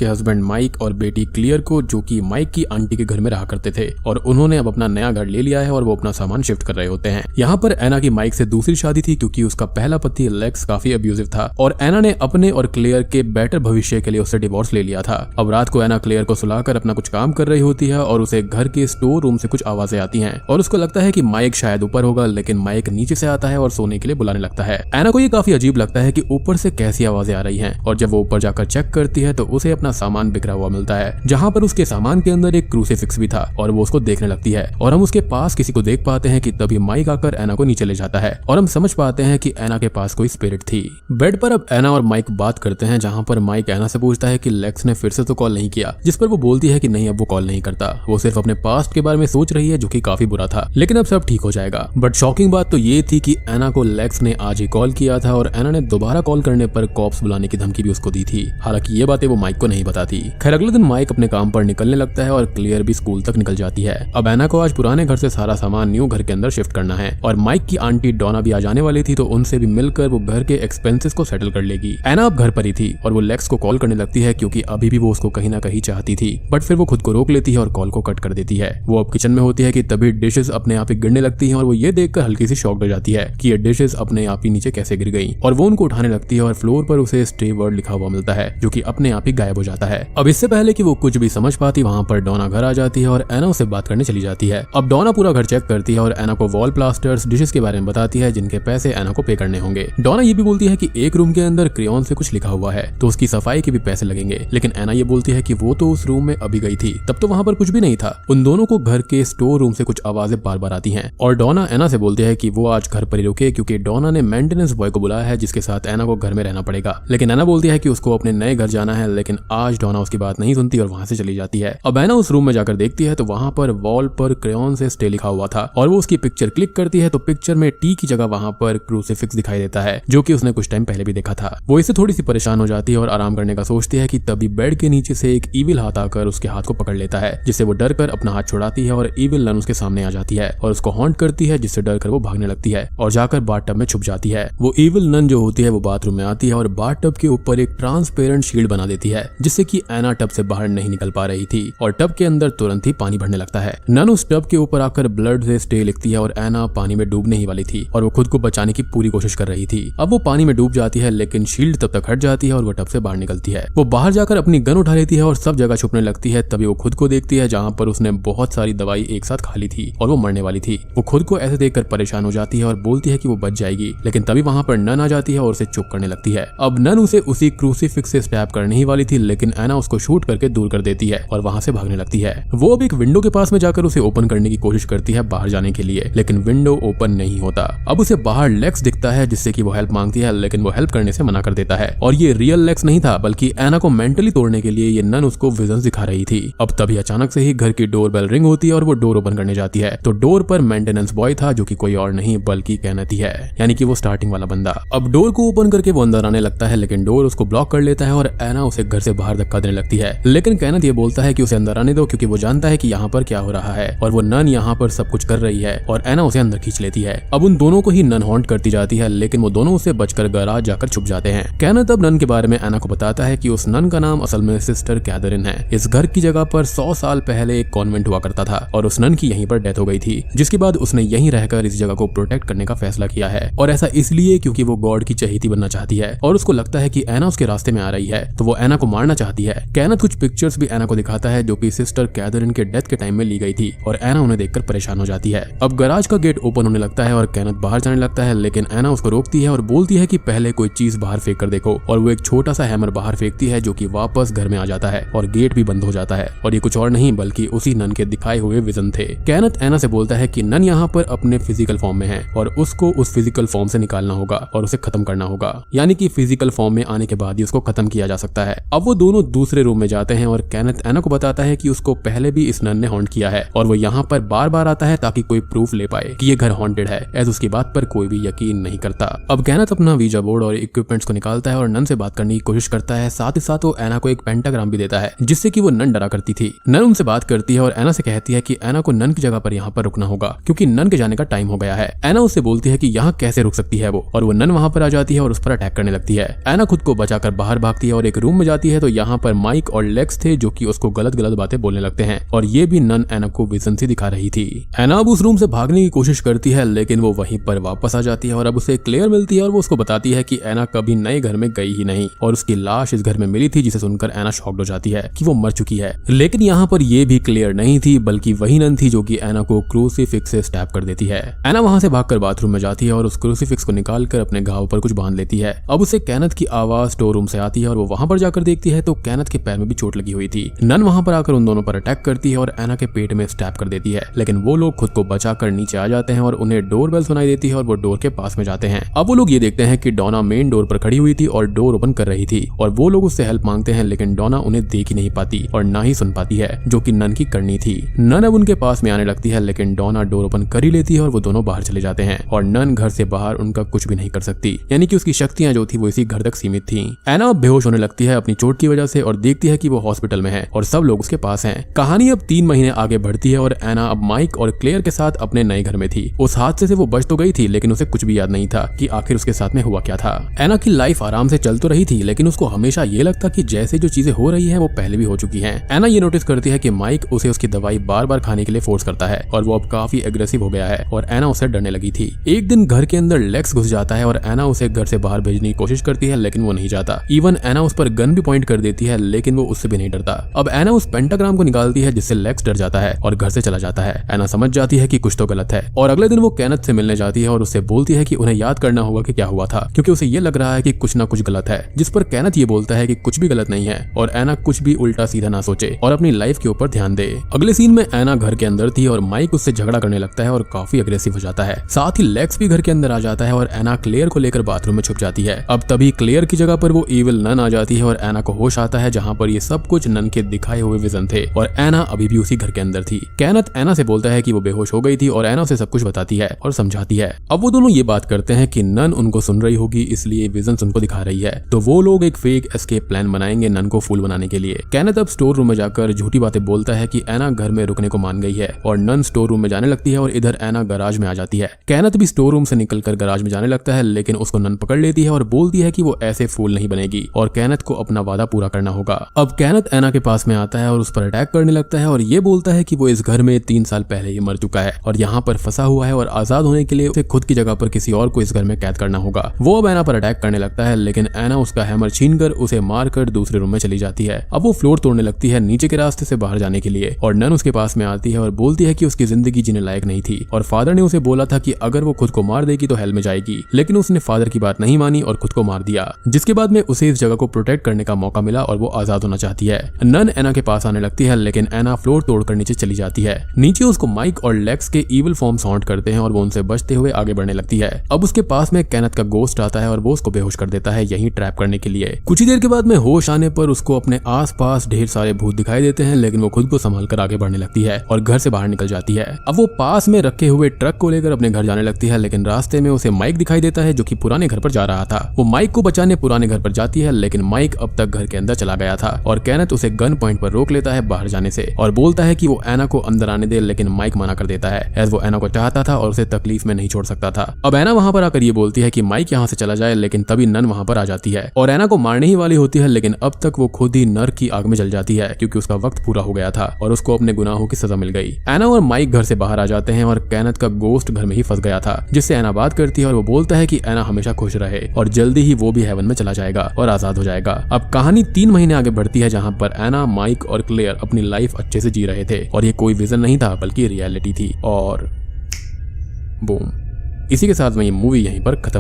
उसके husband mic और बेटी क्लियर को, जो कि माइक की आंटी के घर में रहा करते थे, और उन्होंने अब अपना नया घर ले लिया है और वो अपना सामान शिफ्ट कर रहे होते हैं। यहाँ पर एना की माइक से दूसरी शादी थी क्योंकि उसका पहला पति लेक्स काफी अब्यूजिव था और एना ने अपने और क्लियर के बेटर भविष्य के लिए उससे डिवोर्स ले लिया था। अब रात को एना क्लियर को सुलाकर अपना कुछ काम कर रही होती है और उसे घर के स्टोर रूम से कुछ आवाजें आती हैं और उसको लगता है कि माइक शायद ऊपर होगा, लेकिन माइक नीचे से आता है और सोने के लिए बुलाने लगता है। एना को ये काफी अजीब लगता है कि ऊपर से कैसी आवाजें आ रही हैं, और जब वो ऊपर जाकर चेक करती है तो उसे अपना सामान बिखरा हुआ मिलता है, जहाँ पर उसके सामान के अंदर एक क्रूसीफिक्स भी था और वो उसको देखने लगती है और हम उसके पास किसी को देख पाते हैं कि तभी माइक आकर एना को नीचे ले जाता है और हम समझ पाते हैं कि एना के पास कोई स्पिरिट थी। बेड पर अब एना और माइक बात करते हैं, जहाँ पर माइक एना से पूछता है कि लेक्स ने फिर से तो कॉल नहीं किया, जिस पर वो बोलती है कि नहीं, अब वो कॉल नहीं करता, वो सिर्फ अपने पास्ट के बारे में सोच रही है जो कि काफी बुरा था, लेकिन अब सब ठीक हो जाएगा। बट शॉकिंग बात तो ये थी कि एना को लेक्स ने आज ही कॉल किया था और एना ने दोबारा कॉल करने पर कॉप्स बुलाने की धमकी भी उसको दी थी। हालांकि ये बातें वो माइक को नहीं बताती। खैर अगले दिन माइक अपने काम पर निकलने लगता है और क्लियर भी स्कूल तक निकल जाती है। अब एना को आज पुराने घर से सारा सामान न्यू घर के अंदर शिफ्ट करना है और माइक की आंटी डोना भी आ जाने वाली थी, तो उनसे भी मिलकर वो घर के एक्सपेंसेस को सेटल कर लेगी। एना अब घर पर ही थी और वो लेक्स को कॉल करने लगती है क्योंकि अभी भी वो उसको कहीं ना कहीं चाहती थी, बट फिर वो खुद को रोक लेती है और कॉल को कट कर देती है। वो अब किचन में होती है कि तभी डिशेस अपने आप ही गिरने लगती हैं और वो ये देखकर हल्की सी शॉक्ड हो जाती है कि ये डिशेस अपने आप ही नीचे कैसे गिर गई, और वो उनको उठाने लगती है और फ्लोर पर उसे स्टे वर्ड लिखा हुआ मिलता है जो कि अपने आप ही गायब हो जाता है। अब इससे पहले कि वो कुछ भी समझ पाती, वहाँ पर डोना घर आ जाती है और एना उससे बात करने चली जाती है। अब डोना पूरा घर चेक करती है और एना को वॉल प्लास्टर्स, डिशेस के बारे में बताती है जिनके पैसे एना को पे करने होंगे। डोना ये भी बोलती है कि एक रूम के अंदर क्रेयॉन से कुछ लिखा हुआ है तो उसकी सफाई के भी पैसे लगेंगे, लेकिन एना ये बोलती है कि वो तो उस रूम में अभी गई थी, तब तो वहाँ पर कुछ भी नहीं था। उन दोनों को घर के स्टोर रूम से कुछ आवाजें बार बार आती हैं और डोना एना से बोलती है कि वो आज घर पर ही रुके क्योंकि डोना ने मेंटेनेंस बॉय को बुलाया है जिसके साथ एना को घर में रहना पड़ेगा। लेकिन एना बोलती है कि उसको अपने नए घर जाना है, लेकिन आज डोना उसकी बात नहीं सुनती और वहाँ से चली जाती है। अब एना उस रूम में जाकर देखती है तो वहाँ पर वॉल पर क्रेयॉन से स्टे लिखा हुआ था और वो उसकी पिक्चर क्लिक करती है तो पिक्चर में टी की जगह वहाँ पर क्रूसीफिक्स दिखाई देता है जो कि उसने कुछ टाइम पहले भी देखा था। वो इससे थोड़ी सी परेशान हो जाती है और आराम करने का सोचती है कि तभी बेड के नीचे से एक ईविल हाथ आकर उसके हाथ को पकड़ लेता है, जिससे वो डर कर अपना हाथ छुड़ाती है और ईविल नन उसके सामने आ जाती है और उसको हॉन्ट करती है, जिससे डर कर वो भागने लगती है और जाकर बाथटब में छुप जाती है। वो ईविल नन जो होती है वो बाथरूम में आती है और बाथटब के ऊपर एक ट्रांसपेरेंट शील्ड बना देती है, जिससे कि एना टब से बाहर नहीं निकल पा रही थी और टब के अंदर तुरंत ही पानी भरने लगता है। नन उस टब के ऊपर आकर ब्लड से स्टे लिखती है और एना पानी में डूबने ही वाली थी और वो खुद को बचाने की पूरी कोशिश कर रही थी। अब वो पानी में डूब जाती है, लेकिन शील्ड तब तक हट जाती है और वो टब से बाहर निकलती है। वो बाहर जाकर अपनी गन उठा लेती है और सब जगह छुपने लगती है। तभी वो खुद को देखती है जहाँ पर उसने बहुत सारी दवाई एक साथ खा ली थी और वो मरने वाली थी। वो खुद को ऐसे देखकर परेशान हो जाती है और बोलती है कि वो बच जाएगी, लेकिन तभी वहाँ पर नन आ जाती है और उसे चुप करने लगती है। अब नन उसे उसी क्रूसीफिक्स से स्टैब करने ही वाली थी, लेकिन एना उसको शूट करके दूर कर देती है और वहाँ से भागने लगती है। वो अब एक विंडो के पास में जाकर उसे ओपन करने की कोशिश करती है बाहर जाने के लिए, लेकिन विंडो ओपन नहीं होता। अब उसे बाहर लेक्स दिखता है जिससे कि वो हेल्प मांगती है, लेकिन वो हेल्प करने से मना कर देता है और ये रियल लेक्स नहीं था बल्कि एना को मेंटली तोड़ने के लिए ये नन उसको विजन्स दिखा रही थी। अब तभी अचानक से ही घर की डोर बेल रिंग होती है और वो डोर ओपन करने जाती है तो डोर पर मेंटेनेंस बॉय था जो कि कोई और नहीं बल्कि केनेथ ही है, यानी कि वो स्टार्टिंग वाला बंदा। अब डोर को ओपन करके वो अंदर आने लगता है, लेकिन डोर उसको ब्लॉक कर लेता है और एना उसे घर से बाहर धक्का देने लगती है, लेकिन केनेथ ये बोलता है कि उसे अंदर आने दो क्योंकि वो जानता है कि यहाँ पर क्या हो रहा है और वो नन यहाँ पर सब कुछ कर रही है और एना उसे अंदर खींच लेती है। अब उन दोनों को ही नन हॉन्ट करती जाती है, लेकिन वो दोनों उसे बचकर गैराज जाकर छुप जाते हैं। केनेथ अब नन के बारे में एना को बताता है कि उस नन का नाम असल में सिस्टर कैथरीन है। इस घर की जगह पर 100 साल पहले एक कॉन्वेंट हुआ करता था और उस नन की यहीं पर डेथ हो गई थी, जिसके बाद उसने यहीं रहकर इस जगह को प्रोटेक्ट करने का फैसला किया है और ऐसा इसलिए क्योंकि वो गॉड की चहेती बनना चाहती है और उसको लगता है कि एना उसके रास्ते में आ रही है तो वो एना को मारना चाहती है। केनेथ कुछ पिक्चर्स भी एना को दिखाता है जो कि सिस्टर कैथरीन के डेथ के टाइम में ली गई थी और एना उन्हें देखकर परेशान हो जाती है। अब गैराज का गेट ओपन होने लगता है और केनेथ बाहर जाने लगता है, लेकिन एना उसको रोकती है और बोलती है कि पहले कोई चीज बाहर फेंक कर देखो और वो एक छोटा सा हैमर बाहर फेंकती है जो कि वापस घर में आ जाता है और गेट भी बंद हो जाता है और ये कुछ और नहीं बल्कि उसी नन के दिखाए हुए विजन थे। केनेथ एना से बोलता है कि नन यहाँ पर अपने फिजिकल फॉर्म में है और उसको उस फिजिकल फॉर्म से निकालना होगा और उसे खत्म करना होगा, यानी कि फिजिकल फॉर्म में आने के बाद ही उसको खत्म किया जा सकता है। अब वो दोनों दूसरे रूम में जाते हैं और केनेथ एना को बताता है कि उसको पहले भी इस नन ने हॉन्ट किया है और वो यहाँ पर बार बार आता है ताकि कोई प्रूफ ले पाए कि ये घर हॉन्टेड है, एज उसकी बात पर कोई भी यकीन नहीं करता। अब केनेथ अपना वीजा बोर्ड और इक्विपमेंट्स को निकालता है और नन से बात करने की कोशिश करता है, साथ ही साथ वो एना को एक पेंटाग्राम भी देता है जिससे कि वो नन डरा करती थी। नन उनसे बात करती है और एना से कहती है कि एना को नन की जगह पर यहाँ पर रुकना होगा क्योंकि नन के जाने का टाइम हो गया है। एना उससे बोलती है कि यहाँ कैसे रुक सकती है वो, और वो नन वहाँ पर आ जाती है और उस पर अटैक करने लगती है। एना खुद को बचाकर बाहर भागती है और एक रूम में जाती है तो यहाँ पर माइक और लेक्स थे जो कि उसको गलत गलत बातें बोलने लगते हैं और ये भी नन एना को विजन से दिखा रही थी। एना अब उस रूम से भागने की कोशिश करती है लेकिन वो वहीं पर वापस आ जाती है और अब उसे क्लेयर मिलती है और वो उसको बताती है कि एना कभी नए घर में गई ही नहीं और उसकी लाश इस घर में मिली थी, जिसे सुनकर एना शॉक्ड हो जाती है कि वो मर चुकी है। लेकिन यहाँ पर ये भी क्लियर नहीं थी बल्कि वही नन थी जो कि एना को क्रूसीफिक्स से स्टैब कर देती है। एना वहां से भागकर बाथरूम में जाती है और उस क्रूसीफिक्स को निकालकर अपने घाव पर कुछ बांध लेती है। अब उसे केनेथ की आवाज स्टोर रूम से आती है और वो वहां पर जाकर देखती है तो केनेथ के पैर में भी चोट लगी हुई थी। नन वहां पर आकर उन दोनों पर अटैक करती है और एना के पेट में स्टैब कर देती है, लेकिन वो लोग खुद को बचाकर नीचे आ जाते हैं और उन्हें डोरबेल सुनाई देती है और वो डोर के पास में जाते हैं। अब वो लोग ये देखते हैं कि डोना मेन डोर पर खड़ी हुई थी और डोर ओपन कर रही थी और वो लोग उससे हेल्प मांगते हैं, लेकिन डोना उन्हें देख ही नहीं पाती और ना ही सुन पाती है, जो कि नन की करनी थी। नन अब उनके पास में आने लगती है लेकिन डोना डोर ओपन कर ही लेती है और वो दोनों बाहर चले जाते हैं और नन घर से बाहर उनका कुछ भी नहीं कर सकती, यानी कि उसकी शक्तियां जो थी वो इसी घर तक सीमित थी। एना बेहोश होने लगती है अपनी चोट की वजह से और देखती है कि वो हॉस्पिटल में है और सब लोग उसके पास हैं। कहानी अब 3 महीने आगे बढ़ती है और एना अब माइक और क्लेयर के साथ अपने नए घर में थी। उस हादसे से वो बच तो गई थी लेकिन उसे कुछ भी याद नहीं था कि आखिर उसके साथ में हुआ क्या था। एना की लाइफ आराम से चल तो रही थी लेकिन उसको हमेशा ये लगता कि जैसे जो चीजें हो रही है वो पहले भी हो चुकी है। एना ये नोटिस करती है कि माइक उसे उसकी दवाई बार बार खाने के लिए फोर्स करता है और वो अब काफी एग्रेसिव हो गया है और एना उसे डरने लगी थी। एक दिन घर के अंदर लेक्स घुस जाता है और एना उसे घर से बाहर भेजने की कोशिश करती है लेकिन वो नहीं जाता। इवन एना उस पर गन भी पॉइंट कर देती है लेकिन वो उससे भी नहीं डरता। अब एना उस पेंटाग्राम को निकालती है जिससे लेक्स डर जाता है और घर से चला जाता है। एना समझ जाती है कि कुछ तो गलत है और अगले दिन वो केनेथ से मिलने जाती है और उससे बोलती है कि उन्हें याद करना होगा कि क्या हुआ था, क्योंकि उसे ये लग रहा है कि कुछ ना कुछ गलत है। जिस पर केनेथ ये बोलता है कि कुछ भी गलत नहीं है और एना कुछ भी उल्टा सीधा ना सोचे और अपनी लाइफ के ऊपर ध्यान दे। अगले सीन में एना घर के अंदर थी और माइक उससे झगड़ा करने लगता है और काफी अग्रेसिव हो जाता है। साथ ही लेक्स भी घर के अंदर आ जाता है और एना क्लेयर को लेकर बाथरूम में छुप जाती है। अब तभी क्लेयर की जगह पर वो इविल नन आ जाती है और एना को होश आता है, जहाँ पर ये सब कुछ नन के दिखाए हुए विजन थे और एना अभी भी उसी घर के अंदर थी। केनेथ एना से बोलता है कि वो बेहोश हो गई थी और एना उसे सब कुछ बताती है और समझाती है। अब वो दोनों ये बात करते हैं कि नन उनको सुन रही होगी इसलिए विजन्स उनको दिखा रही है, तो वो लोग एक फेक एस्केप प्लान बनाएंगे नन को फूल बनाने के लिए। केनेथ अब स्टोर रूम में जाकर झूठी बातें बोलता है कि एना घर में रुकने को मान गई है और नन स्टोर रूम में जाने लगती है और इधर एना गराज में आ जाती है। केनेथ भी स्टोर रूम से निकलकर गराज में जाने लगता है लेकिन उसको नन पकड़ लेती है और बोलती है कि वो ऐसे फूल नहीं बनेगी और केनेथ को अपना वादा पूरा करना होगा। अब केनेथ एना के पास में आता है और उस पर अटैक करने लगता है और ये बोलता है कि वो इस घर में 3 साल पहले ही मर चुका है और यहाँ पर फंसा हुआ है और आजाद होने के लिए उसे खुद की जगह पर किसी और को इस घर में कैद करना होगा। वो अब एना पर अटैक करने लगता है लेकिन एना उसका हैमर छीनकर उसे मारकर दूसरे रूम में चली जाती है। अब वो फ्लोर तोड़ने लगती है नीचे के रास्ते से बाहर जाने के लिए और नन उसके पास में आती है और बोलती है कि उसकी जिंदगी जीने लायक नहीं थी और फादर ने उसे बोला था कि अगर वो खुद को मार देगी तो हेल में जाएगी, लेकिन उसने फादर की बात नहीं मानी और खुद को मार दिया, जिसके बाद में उसे इस जगह को प्रोटेक्ट करने का मौका मिला और वो आजाद होना चाहती है। नन एना के पास आने लगती है लेकिन एना फ्लोर तोड़कर नीचे चली जाती है। नीचे उसको माइक और लेक्स के इविल फॉर्म हॉन्ट करते हैं और वो उनसे बचते हुए आगे बढ़ने लगती है। अब उसके पास में केनेथ का गोस्ट आता है और वो उसको बेहोश कर देता है यहीं ट्रैप करने के लिए। कुछ ही देर के बाद में होश आने पर उसको अपने आसपास ढेर सारे भूत दिखाई देते हैं लेकिन वो खुद को संभाल कर आगे बढ़ने लगती है और घर से बाहर निकल जाती है। अब वो पास में रखे हुए ट्रक को लेकर अपने घर जाने लगती है लेकिन रास्ते में उसे माइक दिखाई देता है जो कि पुराने घर पर जा रहा था। वो माइक को बचाने पुराने घर पर जाती है लेकिन माइक अब तक घर के अंदर चला गया था और केनेथ उसे गन पॉइंट पर रोक लेता है बाहर जाने से और बोलता है कि वो एना को अंदर आने दे, लेकिन माइक मना कर देता है एज वो एना को चाहता था और उसे तकलीफ में नहीं छोड़ सकता था। अब एना वहां पर आकर ये बोलती है कि माइक यहाँ से चला जाए लेकिन तभी नन वहां पर आ जाती है और एना को मारने ही वाली होती है लेकिन अब तक वो खुद ही नर्क की आग में जल जाती है क्योंकि उसका वक्त पूरा हो गया था और उसको अपने गुनाहों की सजा मिल गई। एना और माइक घर से बाहर आ जाते हैं और केनेथ का गोस्ट घर में ही फंस गया था, जिससे एना बात करती है और वो बोलता है कि एना हमेशा खुश रहे और जल्दी ही वो भी हेवन में चला जाएगा और आजाद हो जाएगा। अब कहानी 3 महीने आगे बढ़ती है जहाँ पर एना, माइक और क्लेयर अपनी लाइफ अच्छे से जी रहे थे और ये कोई विजन नहीं था बल्कि रियलिटी थी। और बूम, इसी के साथ में ये मूवी यहीं पर खत्म।